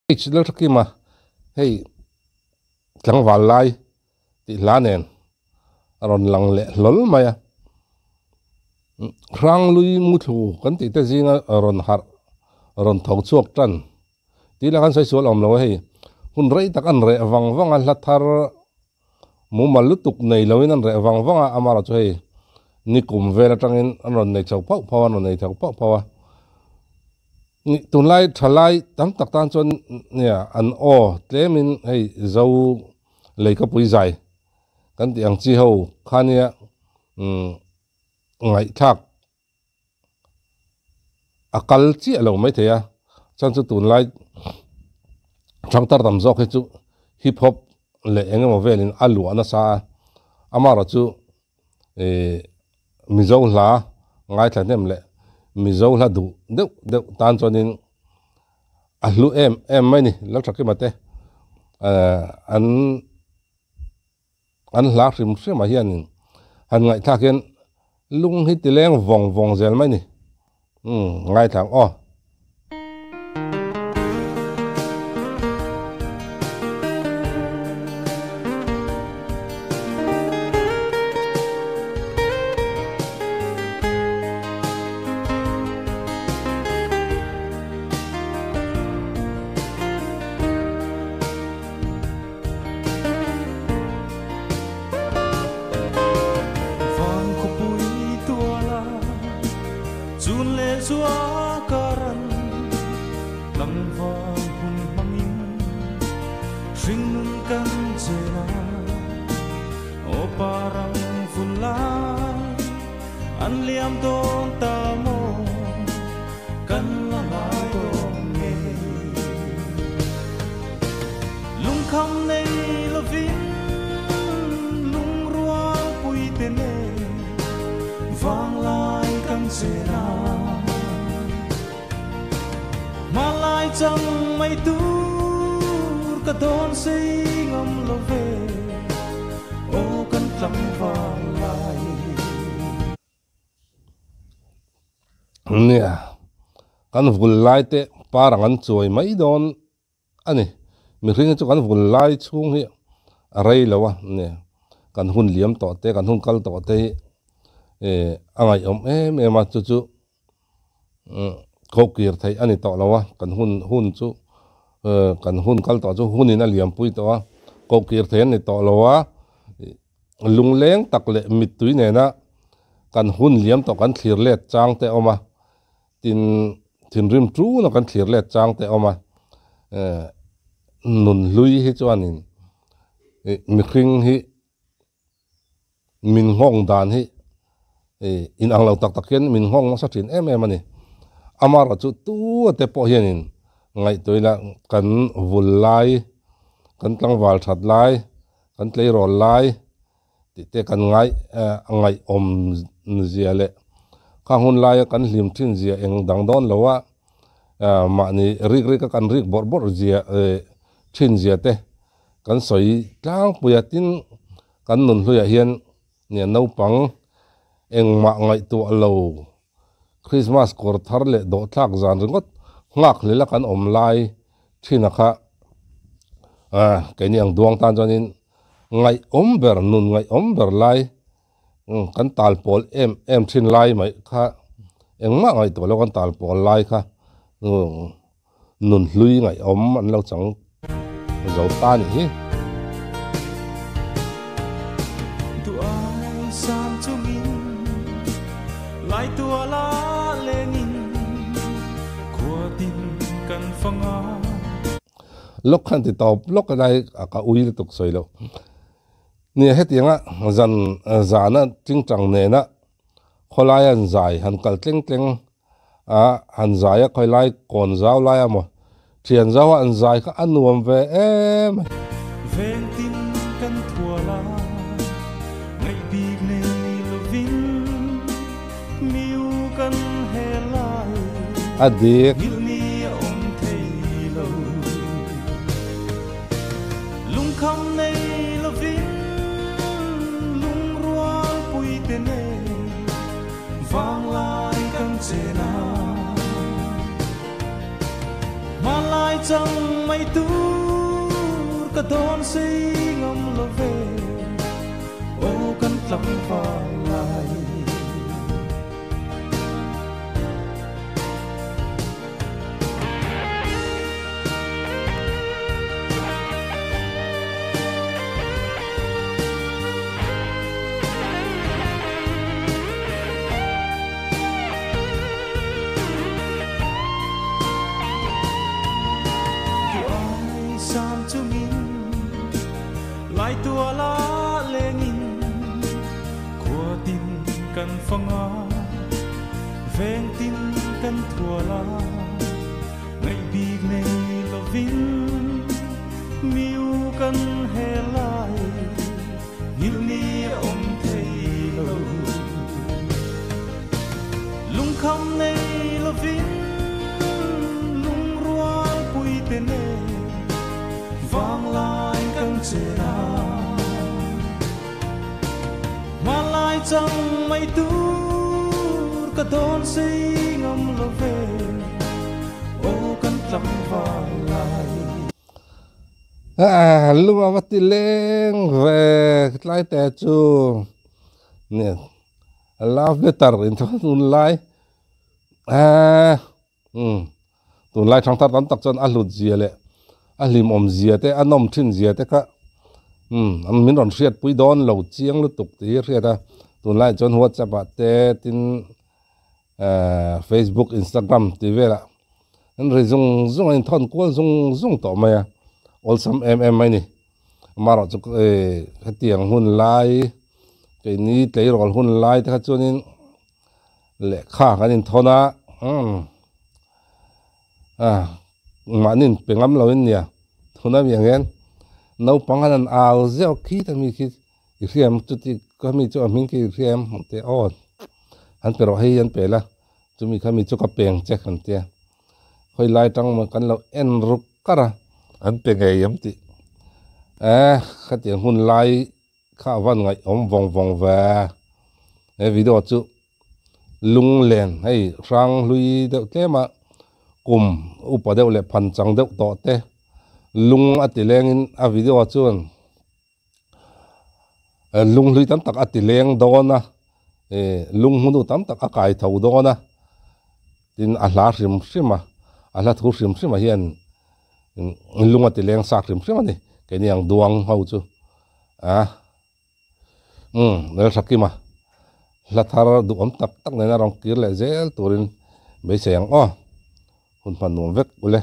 แล้วทักกี้มาให้จังหวะไล่ติล้านเองรอนหลังเละหลลมาครั้งลุยมุทูกันติดแต่จริงรอนหารอนทอกชวกจันทีละกันใส่ส่วนอมเราให้หุ่นไรตักอันเรวังวังอันลัดทาร์มุมลุตุกในเราอินันเรวังวังอามาราช่วยนิคุมเวลาจังอินอันรอนในเจ้าเป้าพออันรอนในเจ้าเป้าพอนี่ตุนไล่ทลายตั้งตักตันจนเนี่ยอันเตมินให้เจ้าเลยก็ปุยใจกันที่อังจีเขาข้าเนี่ยไงทักอากาศจีเราไม่เทียฉันจะตุนไล่ช่างตัดดำจอกให้จูฮิปฮอปเลยเองก็มาเวลินอัลลัวนะซาอามาราจูมิโซลาไงท่านเนี่ยมันเลยมิโซลาดูเดี๋ยวตานจนินอัลลูเอ็มไม่นี่แล้วชักขึ้นมาเตะอันหลักริมเสียมาเฮียนอันไงทักเห็นลุงฮิตเลี้ยงวงเซลไม่นี่ไงทางจังไม่ตูกระโดนสิงอมโลเวโอกันกลังฟ้าลายเนี่ยกันฝุ่นลายเตะปารังกันสวยไม่โดนอันนี้มีเรื่องจะกันฝุ่นลายช่วงนี้อะไรแล้ววะเนี่ยกันหุ่นเหลี่ยมต่อเตะกันหุ่นกัลต่อเตะอะไรมาจู่เขาเกียร์ไทยอันนี้ต่อแล้ววะกันหุ่นจู่กันหุ่นกัลต่อจู่หุ่นนี่น่าเหลี่ยมปุ้ยต่อวะเขาเกียร์ไทยนี่ต่อแล้ววะลุงเล้งตักเละมิดตุยเนี่ยนะกันหุ่นเหลี่ยมต่อกันเขียร์เล็ดจางแต่ออกมาทินริมจูนะกันเขียร์เล็ดจางแต่ออกมานุนลุยให้จวนนี่มีครึ่งให้มินห้องดานให้อินอังเราตักเห็นมินห้องมาสักทีมันนี่อามาราจุตัวเตปอเฮียนินไงตัวละกันวุ่นไล่กันตั้งวาลชัดไล่กันเลยรอไล่ติเตกันไงอมเสียเลยข้างหุ่นไล่กันลิมทิ้งเสียเองดังดอนแล้วว่ามานี่ริกกันริกบอร์เสียทิ้งเสียเตกันสวยจ้างปุยตินกันนุนลุยเฮียนเนี่ยน้าปังเองมาไงตัวเราคริสต์มาสกอร์ทาร์เลดอทักจานรึงก็งักเลยละกันอมไล่ที่นะคะแกนี่ยังดวงตาจนินไงอมเบอร์นุนไงอมเบอร์ไล่กันตาลปอลเอ็มชินไล่ไหมค่ะเองมาไงตัวแล้วกันตาลปอลไล่ค่ะนุนลุยไงอมมันเราจังเจ้าตานี่ตัวสามจุมินไล่ตัวลาเลนินขวดินกันฟังลกขันติตอบลกอะไรก็อุ้ยตกสวยแล้วเนี่ยเฮ็ดยังจันจานะจริงจังเนี่ยนะคนไล่หันใจหันกัลเต็งหันใจคอยไล่ก่อนเจ้าไล่มั้งเทียนเจ้าหันใจก็อันนวมเวเวนตินกันทั่วลาไม่บีกในลวินมิวกันเฮลายอดีตลุงคำในลวินลุงรัวปุยเตเนฟังลายกันเจนามาลาย จังไม่ตูกระโดนสิงอมละเวโอ้กันกลับฟ้าลายลายตัวลาเลงินขัวตินกันฟังอาเวงตินกันทั่วลาในบีกในลวินมิวกันเฮลายยิลนีอมเทโลลุงคำในลวินลุงรัวปุยเตเนวางลายกันเจนามาลายจังไม่ตูกระโดนสิงอมละเวโอ้กันกลับฟ้าลายลุงวัติเลงเวไล่แต่จูเนี่ยลาฟเลตาร์อินทุนไล่ตุนไล่ทางตัดตักจนอัลลุดเจียเลยอัลลิมอมเจียแต่อันนอมทินเจียแต่ก็อันมินรอนเรียดปุยดอนเหล่าเจียงลุตุกตีเรียดตุนไล่จนหัวจะบาดแต่ตินFacebook Instagram ตีเวละนั่นเรื่องซงอินทอนกวนซงต่อมาOlsam mai ni mara chu hatiang hun lai ke ni tleirol hun lai ta chunin le kha kanin thona manin pengam loin nia thuna biangen no panganan aw zeo ki ta mi ki riam chuti ka mi chu amin ki riam te on han pero hei an pela chu mi kha mi chu ka peng che khan te khoi lai tang ma kan lo en ruk kara an pe ngai yam ti khatiang hun lai kha wan ngai om vong wa video chu lung len hei rang lui de tlema kum upa de le phan chang de to te lung atileng in a video chuan lung lui tam tak atileng dona lung hunu tam tak akai thau dona tin a hla rim a hla thu rim hian lunga ti leng sak rim rim ani ke niang duang hau chu nel sakima la thar du om tak na rong kir le zel turin be seyang hun pan nu vek ule